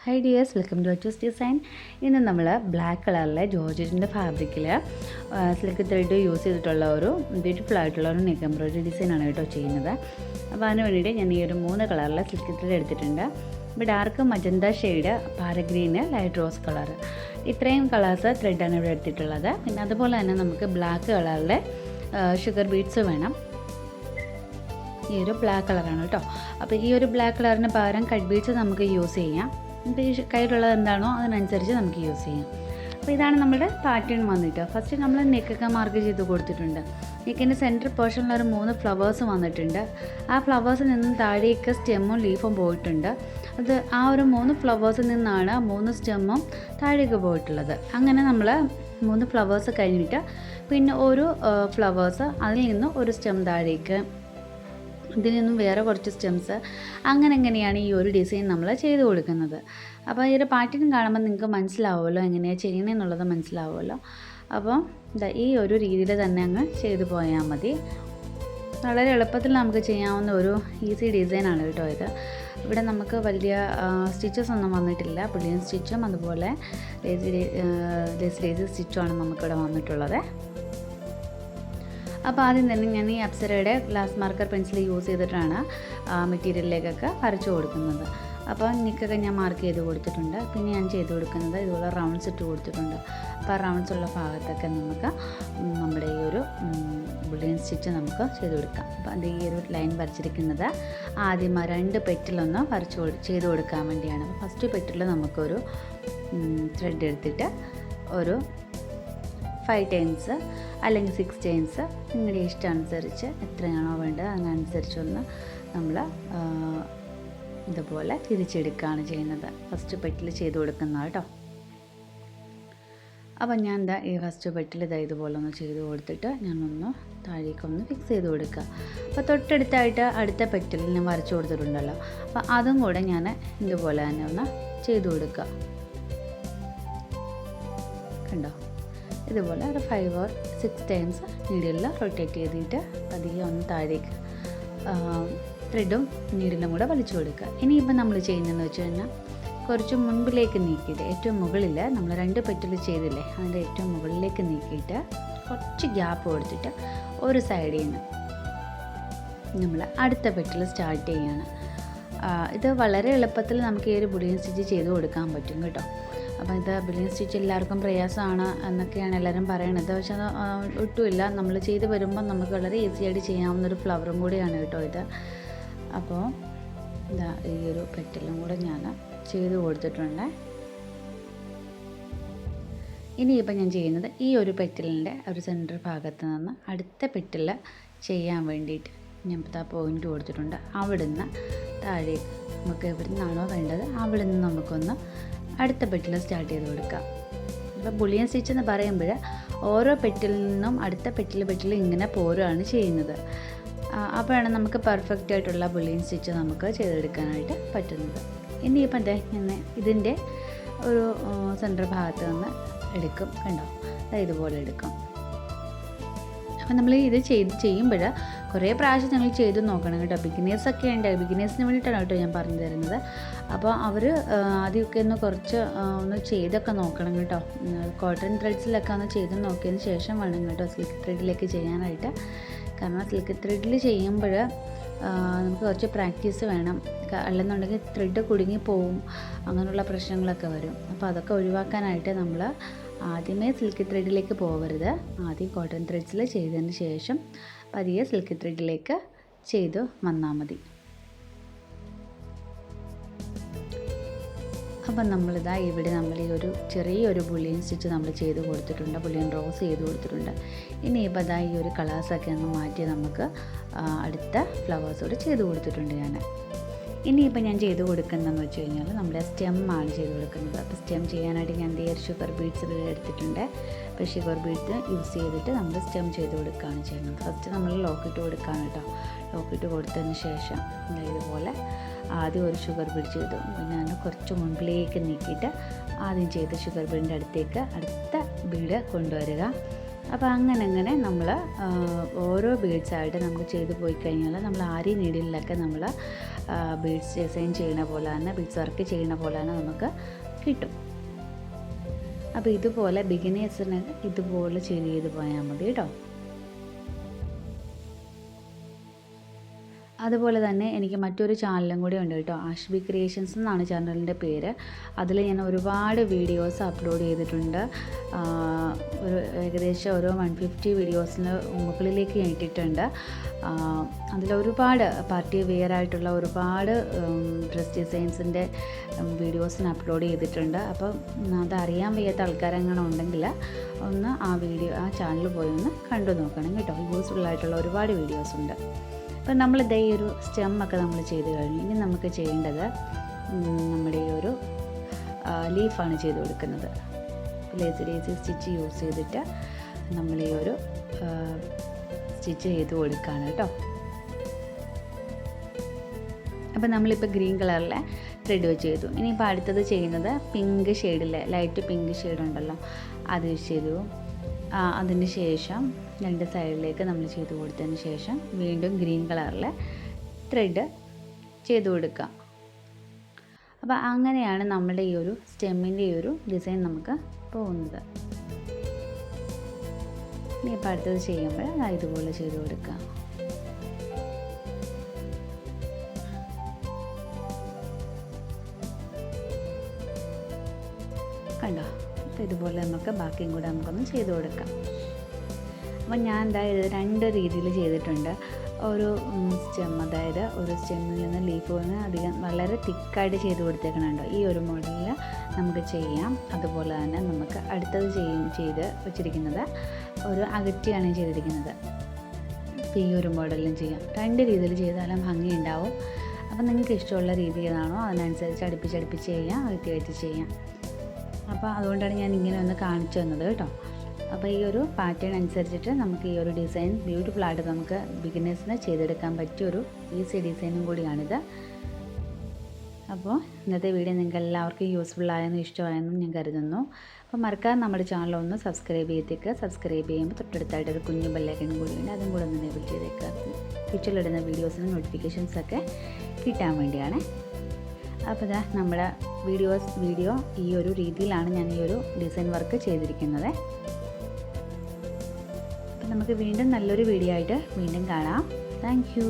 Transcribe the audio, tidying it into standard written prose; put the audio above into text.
Hi dears, welcome to AchusDesign. ഇന്ന് നമ്മൾ black കളറിലെ ജോർജറ്റിൻ്റെ ഫാബ്രിക്കിൽ സിൽക്ക് ത്രെഡ് യൂസ് ചെയ്തിട്ടുള്ള ഒരു ബ്യൂട്ടിഫുൾ ആയിട്ടുള്ള ഒരു നെക്ക് എംബ്രോയിഡറി ഡിസൈനാണ് കേട്ടോ ചെയ്യുന്നത്. അപ്പോൾ അതിന് വേണ്ടിയിട്ട് ഞാൻ ഈ ഒരു 3 കളറിലെ സിൽക്ക് ത്രെഡ് എടുത്തിട്ടുണ്ട്. ഇപ്പോൾ dark magenta shade, parrot green, light rose colour, ഇത്രയും കളേഴ്സ് ത്രെഡാണ് ഇവിടെ എടുത്തിട്ടുള്ളത്. പിന്നെ അതുപോലെ തന്നെ നമുക്ക് ബ്ലാക്ക് കളറിലെ ഷുഗർ ബീഡ്സ് വേണം. ഈ ഒരു ബ്ലാക്ക് കളറാണ് കേട്ടോ. അപ്പോൾ ഈ ഒരു ബ്ലാക്ക് കളറിന് പകരം കട്ട് ബീഡ്സ് നമുക്ക് യൂസ് ചെയ്യാം. കയ്യിലുള്ളത് എന്താണോ അതിനനുസരിച്ച് നമുക്ക് യൂസ് ചെയ്യാം. അപ്പോൾ ഇതാണ് നമ്മുടെ പാറ്റേൺ വന്നിട്ട്. ഫസ്റ്റ് നമ്മൾ നെക്കൊക്കെ മാർക്ക് ചെയ്ത് കൊടുത്തിട്ടുണ്ട്. നെക്കിൻ്റെ സെൻറ്റർ പോർഷനിൽ ഒരു 3 ഫ്ലവേഴ്സ് വന്നിട്ടുണ്ട്. ആ ഫ്ലവേഴ്സിൽ നിന്നും താഴേക്ക് സ്റ്റെമ്മും ലീഫും പോയിട്ടുണ്ട്. അത് ആ ഒരു 3 ഫ്ലവേഴ്സിൽ നിന്നാണ് 3 സ്റ്റെമ്മും താഴേക്ക് പോയിട്ടുള്ളത്. അങ്ങനെ നമ്മൾ 3 ഫ്ലവേഴ്സ് കഴിഞ്ഞിട്ട് പിന്നെ ഒരു ഫ്ലവേഴ്സ് അതിൽ നിന്ന് ഒരു സ്റ്റെം താഴേക്ക്, ഇതിൽ നിന്നും വേറെ കുറച്ച് സ്റ്റെംസ്, അങ്ങനെയാണ് ഈ ഒരു ഡിസൈൻ നമ്മൾ ചെയ്ത് കൊടുക്കുന്നത്. അപ്പോൾ ഈ ഒരു പാറ്റേൺ കാണുമ്പോൾ നിങ്ങൾക്ക് മനസ്സിലാവുമല്ലോ എങ്ങനെയാണ് ചെയ്യണമെന്നുള്ളത് മനസ്സിലാവുമല്ലോ. അപ്പോൾ ഈ ഒരു രീതിയിൽ തന്നെ അങ്ങ് ചെയ്തു പോയാൽ മതി. വളരെ എളുപ്പത്തിൽ നമുക്ക് ചെയ്യാവുന്ന ഒരു ഈസി ഡിസൈനാണ് കേട്ടോ ഇത്. ഇവിടെ നമുക്ക് വലിയ സ്റ്റിച്ചസ് ഒന്നും വന്നിട്ടില്ല. ബുള്ളിയൻ സ്റ്റിച്ചും അതുപോലെ ലേസി സ്റ്റിച്ചുമാണ് നമുക്കിവിടെ വന്നിട്ടുള്ളത്. അപ്പോൾ ആദ്യം തന്നെ ഞാൻ ഈ അപ്സരയുടെ ഗ്ലാസ് മാർക്കർ പെൻസിൽ യൂസ് ചെയ്തിട്ടാണ് മെറ്റീരിയലിലേക്കൊക്കെ വരച്ചു കൊടുക്കുന്നത്. അപ്പോൾ നിക്കൊക്കെ ഞാൻ മാർക്ക് ചെയ്ത് കൊടുത്തിട്ടുണ്ട്. പിന്നെ ഞാൻ ചെയ്ത് കൊടുക്കുന്നത് ഇതുപോലെ റൗണ്ട്സ് ഇട്ട് കൊടുത്തിട്ടുണ്ട്. അപ്പോൾ ആ റൗണ്ട്സ് ഉള്ള ഭാഗത്തൊക്കെ നമുക്ക് നമ്മുടെ ഈ ഒരു ബുള്ളിയൻ സ്റ്റിച്ച് നമുക്ക് ചെയ്ത് കൊടുക്കാം. അപ്പോൾ അത് ഈ ഒരു ലൈൻ വരച്ചിരിക്കുന്നത് ആദ്യം 2 പെറ്റിലൊന്ന് ചെയ്ത് കൊടുക്കാൻ വേണ്ടിയാണ്. അപ്പോൾ ഫസ്റ്റ് പെറ്റിൽ നമുക്കൊരു ത്രെഡ് എടുത്തിട്ട് ഒരു 5 ടൈംസ് അല്ലെങ്കിൽ 6 ടൈംസ് നിങ്ങളുടെ ഇഷ്ടമനുസരിച്ച് എത്രയാണോ വേണ്ടത് അതിനനുസരിച്ചൊന്ന് നമ്മൾ ഇതുപോലെ തിരിച്ചെടുക്കുകയാണ് ചെയ്യുന്നത്. ഫസ്റ്റ് പെറ്റിൽ ചെയ്ത് കൊടുക്കുന്ന കേട്ടോ. അപ്പോൾ ഞാൻ ഈ ഫസ്റ്റ് പെറ്റിൽ ഇതുപോലെ ഒന്ന് ചെയ്ത് കൊടുത്തിട്ട് ഞാനൊന്ന് താഴേക്കൊന്ന് ഫിക്സ് ചെയ്ത് കൊടുക്കുക. അപ്പോൾ തൊട്ടടുത്തായിട്ട് അടുത്ത പെറ്റിൽ ഞാൻ വരച്ചു കൊടുത്തിട്ടുണ്ടല്ലോ, അപ്പോൾ അതും കൂടെ ഞാൻ ഇതുപോലെ തന്നെ ഒന്ന് ചെയ്ത് കൊടുക്കുക. കണ്ടോ, ഇതുപോലെ ഒരു 5 or 6 ടൈംസ് നീഡിലിൽ റൊട്ടേറ്റ് ചെയ്തിട്ട് പതിയെ ഒന്ന് താഴേക്ക് ത്രെഡും നീഡിലും കൂടെ വലിച്ചു കൊടുക്കുക. ഇനിയിപ്പോൾ നമ്മൾ ചെയ്യുന്നതെന്ന് വെച്ച് കഴിഞ്ഞാൽ കുറച്ച് മുൻപിലേക്ക് നീക്കിയിട്ട് ഏറ്റവും മുകളിൽ നമ്മൾ 2 പെറ്റിൽ ചെയ്തില്ലേ അതിൻ്റെ ഏറ്റവും മുകളിലേക്ക് നീക്കിയിട്ട് കുറച്ച് ഗ്യാപ്പ് കൊടുത്തിട്ട് ഒരു സൈഡിൽ നിന്ന് നമ്മൾ അടുത്ത പെറ്റിൽ സ്റ്റാർട്ട് ചെയ്യുകയാണ്. ഇത് വളരെ എളുപ്പത്തിൽ നമുക്ക് ഈ ഒരു ബുള്ളിയൻ സ്റ്റിച്ച് ചെയ്ത് കൊടുക്കാൻ പറ്റും കേട്ടോ. അപ്പോൾ ഇത് ബുള്ളിയൻ സ്റ്റിച്ച് എല്ലാവർക്കും പ്രയാസമാണ് എന്നൊക്കെയാണ് എല്ലാവരും പറയണത്. പക്ഷെ അത് ഒട്ടുമില്ല. നമ്മൾ ചെയ്ത് വരുമ്പോൾ നമുക്ക് വളരെ ഈസി ആയിട്ട് ചെയ്യാവുന്നൊരു ഫ്ലവറും കൂടിയാണ് കേട്ടോ ഇത്. അപ്പോൾ ഇതാ ഈ ഒരു പെറ്റലും കൂടെ ഞാൻ ചെയ്ത് കൊടുത്തിട്ടുണ്ട്. ഇനിയിപ്പോൾ ഞാൻ ചെയ്യുന്നത് ഈ ഒരു പെറ്റലിൻ്റെ ഒരു സെൻറ്റർ ഭാഗത്ത് നിന്ന് അടുത്ത പെറ്റൽ ചെയ്യാൻ വേണ്ടിയിട്ട് ഞാൻ പോയിൻ്റ് കൊടുത്തിട്ടുണ്ട്. അവിടുന്ന് താഴേക്ക് നമുക്ക് എവിടെ നിന്നാണോ വേണ്ടത് അവിടെ നിന്ന് നമുക്കൊന്ന് അടുത്ത പെറ്റിൽ സ്റ്റാർട്ട് ചെയ്ത് കൊടുക്കാം. അപ്പോൾ ബുള്ളിയൻ സ്റ്റിച്ച് എന്ന് പറയുമ്പോൾ ഓരോ പെറ്റിൽ നിന്നും അടുത്ത പെറ്റിൽ ഇങ്ങനെ പോരുകയാണ് ചെയ്യുന്നത്. അപ്പോഴാണ് നമുക്ക് പെർഫെക്റ്റ് ആയിട്ടുള്ള ബുള്ളിയൻ സ്റ്റിച്ച് നമുക്ക് ചെയ്തെടുക്കാനായിട്ട് പറ്റുന്നത്. ഇനിയിപ്പോൾ ഞാൻ ഇതിൻ്റെ ഒരു സെൻറ്റർ ഭാഗത്ത് നിന്ന് എടുക്കും. കണ്ടോ, ഇതുപോലെ എടുക്കും. അപ്പോൾ നമ്മൾ ഇത് ചെയ്യുമ്പോൾ കുറേ പ്രാവശ്യം ഞങ്ങൾ ചെയ്ത് നോക്കണം കേട്ടോ. ബിഗിനേഴ്സൊക്കെ ഉണ്ട്, ബിഗിനേഴ്സിന് വേണ്ടിയിട്ടാണ് കേട്ടോ ഞാൻ പറഞ്ഞു തരുന്നത്. അപ്പോൾ അവർ ആദ്യമൊക്കെ ഒന്ന് ചെയ്തൊക്കെ നോക്കണം കേട്ടോ. കോട്ടൺ ത്രെഡ്സിലൊക്കെ ഒന്ന് ചെയ്ത് നോക്കിയതിന് ശേഷം വേണം കേട്ടോ സിൽക്ക് ത്രെഡിലേക്ക് ചെയ്യാനായിട്ട്. കാരണം സിൽക്ക് ത്രെഡിൽ ചെയ്യുമ്പോൾ നമുക്ക് കുറച്ച് പ്രാക്ടീസ് വേണം. അല്ലെന്നുണ്ടെങ്കിൽ ത്രെഡ് കുടുങ്ങി പോവും, അങ്ങനെയുള്ള പ്രശ്നങ്ങളൊക്കെ വരും. അപ്പോൾ അതൊക്കെ ഒഴിവാക്കാനായിട്ട് നമ്മൾ ആദ്യമേ സിൽക്ക് ത്രെഡിലേക്ക് പോകരുത്. ആദ്യം കോട്ടൺ ത്രെഡ്സിൽ ചെയ്തതിന് ശേഷം പതിയെ സിൽക്ക് ത്രെഡിലേക്ക് ചെയ്ത് വന്നാൽ മതി. അപ്പം നമ്മളിതാ ഇവിടെ നമ്മൾ ഈ ഒരു ചെറിയൊരു ബുള്ളിയൻ സ്റ്റിച്ച് നമ്മൾ ചെയ്ത് കൊടുത്തിട്ടുണ്ട്. ബുള്ളിയൻ റോസ് ചെയ്ത് കൊടുത്തിട്ടുണ്ട്. ഇനിയിപ്പോൾ അതാ ഈ ഒരു കളേഴ്സൊക്കെ ഒന്ന് മാറ്റി നമുക്ക് അടുത്ത ഫ്ലവേഴ്സോട് ചെയ്ത് കൊടുത്തിട്ടുണ്ട് ഞാൻ. ഇനിയിപ്പോൾ ഞാൻ ചെയ്ത് കൊടുക്കുന്നതെന്ന് വെച്ച് കഴിഞ്ഞാൽ നമ്മുടെ സ്റ്റെമ്മാണ് ചെയ്ത് കൊടുക്കുന്നത്. അപ്പോൾ സ്റ്റെം ചെയ്യാനായിട്ട് ഞാൻ ഒരു ഷുഗർ ബീഡ്സ് എടുത്തിട്ടുണ്ട്. അപ്പോൾ ഷുഗർ ബീഡ്സ് യൂസ് ചെയ്തിട്ട് നമ്മൾ സ്റ്റെം ചെയ്ത് കൊടുക്കുകയാണ് ചെയ്യുന്നത്. ഫസ്റ്റ് നമ്മൾ ലോക്കിട്ട് കൊടുക്കുകയാണ് കേട്ടോ. ലോക്കിട്ട് കൊടുത്തതിന് ശേഷം ഇതുപോലെ ആദ്യം ഒരു ഷുഗർ ബീഡ് ചെയ്തു. പിന്നെ അതിന് കുറച്ച് മുൻപിലേക്ക് നീക്കിയിട്ട് ആദ്യം ചെയ്ത ഷുഗർ ബീഡിൻ്റെ അടുത്തേക്ക് അടുത്ത ബീഡ് കൊണ്ടുവരിക. അപ്പോൾ അങ്ങനെ നമ്മൾ ഓരോ ബീഡ്സായിട്ട് നമുക്ക് ചെയ്ത് പോയി കഴിഞ്ഞാൽ നമ്മൾ ആരി നീഡിലൊക്കെ നമ്മൾ ബീഡ്സ് ഡിസൈൻ ചെയ്യുന്ന പോലെ തന്നെ, ബീഡ്സ് വർക്ക് ചെയ്യുന്ന പോലെ തന്നെ നമുക്ക് കിട്ടും. അപ്പോൾ ഇതുപോലെ ബിഗിനേഴ്സിന് ഇതുപോലെ ചെയ്ത് പോയാൽ മതി കേട്ടോ. അതുപോലെ തന്നെ എനിക്ക് മറ്റൊരു ചാനലും കൂടി ഉണ്ട് കേട്ടോ, ആഷ്ബി ക്രിയേഷൻസ് എന്നാണ് ചാനലിൻ്റെ പേര്. അതിൽ ഞാൻ ഒരുപാട് വീഡിയോസ് അപ്ലോഡ് ചെയ്തിട്ടുണ്ട്. ഒരു ഏകദേശം ഒരു 150 വീഡിയോസിന് മുകളിലേക്ക് ഞാൻ ഇട്ടിട്ടുണ്ട്. അതിലൊരുപാട് പാർട്ടി വെയർ ആയിട്ടുള്ള ഒരുപാട് ഡ്രസ് ഡിസൈൻസിൻ്റെ വീഡിയോസിന് അപ്ലോഡ് ചെയ്തിട്ടുണ്ട്. അപ്പോൾ അതറിയാൻ വയ്യാത്ത ആൾക്കാരെങ്ങനെ ഉണ്ടെങ്കിൽ ഒന്ന് ആ ചാനൽ പോയി ഒന്ന് കണ്ടു നോക്കണം കേട്ടോ. യൂസ്ഫുൾ ആയിട്ടുള്ള ഒരുപാട് വീഡിയോസ് ഉണ്ട്. അപ്പം നമ്മൾ ഇതേ ഒരു സ്റ്റെമ്മൊക്കെ നമ്മൾ ചെയ്ത് കഴിഞ്ഞു. ഇനി നമുക്ക് ചെയ്യേണ്ടത് നമ്മുടെ ഈ ഒരു ലീഫാണ് ചെയ്ത് കൊടുക്കുന്നത്. ലേസി സ്റ്റിച്ച് യൂസ് ചെയ്തിട്ട് നമ്മൾ ഈ ഒരു സ്റ്റിച്ച് ചെയ്ത് കൊടുക്കുകയാണ് കേട്ടോ. അപ്പോൾ നമ്മളിപ്പോൾ ഗ്രീൻ കളറിലെ ത്രെഡ് വെച്ച് ചെയ്തു. ഇനിയിപ്പോൾ അടുത്തത് ചെയ്യുന്നത് പിങ്ക് ഷെയ്ഡിലെ ലൈറ്റ് പിങ്ക് ഷെയ്ഡ് ഉണ്ടല്ലോ, അത് ചെയ്തു. അതിന് ശേഷം 2 സൈഡിലേക്ക് നമ്മൾ ചെയ്ത് കൊടുത്തതിന് ശേഷം വീണ്ടും ഗ്രീൻ കളറിലെ ത്രെഡ് ചെയ്ത് കൊടുക്കുക. അപ്പോൾ അങ്ങനെയാണ് നമ്മുടെ ഈ ഒരു സ്റ്റെമ്മിൻ്റെ ഈ ഒരു ഡിസൈൻ നമുക്ക് പോകുന്നത്. ഇനിയിപ്പോൾ അടുത്തത് ചെയ്യുമ്പോൾ ഇതുപോലെ ചെയ്ത് കൊടുക്കുക. കണ്ടോ? ഇതുപോലെ നമുക്ക് ബാക്കിയും കൂടെ നമുക്കൊന്ന് ചെയ്ത് കൊടുക്കാം. അപ്പോൾ ഞാൻ അതായത് 2 രീതിയിൽ ചെയ്തിട്ടുണ്ട്. ഒരു സ്റ്റെം, അതായത് ഒരു സ്റ്റെമ്മിൽ നിന്ന് ലീഫ് വന്ന് അധികം വളരെ തിക്കായിട്ട് ചെയ്ത് കൊടുത്തേക്കണുണ്ടോ, ഈ ഒരു മോഡലിൽ നമുക്ക് ചെയ്യാം. അതുപോലെ തന്നെ നമുക്ക് അടുത്തത് ചെയ്ത് വെച്ചിരിക്കുന്നത് ഒരു അകറ്റിയാണ് ചെയ്തിരിക്കുന്നത്. അപ്പോൾ ഈ ഒരു മോഡലിലും ചെയ്യാം. 2 രീതിയിൽ ചെയ്താലും ഭംഗി ഉണ്ടാവും. അപ്പോൾ നിങ്ങൾക്ക് ഇഷ്ടമുള്ള രീതി ഏതാണോ അതിനനുസരിച്ച് അടുപ്പിച്ച് ചെയ്യാം, അകറ്റി ചെയ്യാം. അപ്പോൾ അതുകൊണ്ടാണ് ഞാൻ ഇങ്ങനെ ഒന്ന് കാണിച്ചു തന്നത് കേട്ടോ. അപ്പോൾ ഈ ഒരു പാറ്റേൺ അനുസരിച്ചിട്ട് നമുക്ക് ഈ ഒരു ഡിസൈൻ ബ്യൂട്ടിഫുള്ളായിട്ട് നമുക്ക് ബിഗിനേഴ്സിന് ചെയ്തെടുക്കാൻ പറ്റിയൊരു ഈസി ഡിസൈനും കൂടിയാണിത്. അപ്പോൾ ഇന്നത്തെ വീഡിയോ നിങ്ങൾക്ക് എല്ലാവർക്കും യൂസ്ഫുള്ളായെന്നും ഇഷ്ടമായെന്നും ഞാൻ കരുതുന്നു. അപ്പോൾ മറക്കാതെ നമ്മുടെ ചാനലൊന്ന് സബ്സ്ക്രൈബ് ചെയ്തേക്കുക. സബ്സ്ക്രൈബ് ചെയ്യുമ്പോൾ തൊട്ടടുത്തായിട്ട് ഒരു കുഞ്ഞു ബെല്ലൈക്കനും കൂടിയുണ്ട്, അതും കൂടെ ഒന്ന് എനേബിൾ ചെയ്തേക്കുക. ഫ്യൂച്ചറിലിടുന്ന വീഡിയോസിന് നോട്ടിഫിക്കേഷൻസൊക്കെ കിട്ടാൻ വേണ്ടിയാണ്. അപ്പോൾ ഇതാ നമ്മുടെ വീഡിയോ ഈ ഒരു രീതിയിലാണ് ഞാൻ ഈ ഒരു ഡിസൈൻ വർക്ക് ചെയ്തിരിക്കുന്നത്. അപ്പോൾ നമുക്ക് വീണ്ടും നല്ലൊരു വീഡിയോ ആയിട്ട് വീണ്ടും കാണാം. Thank you.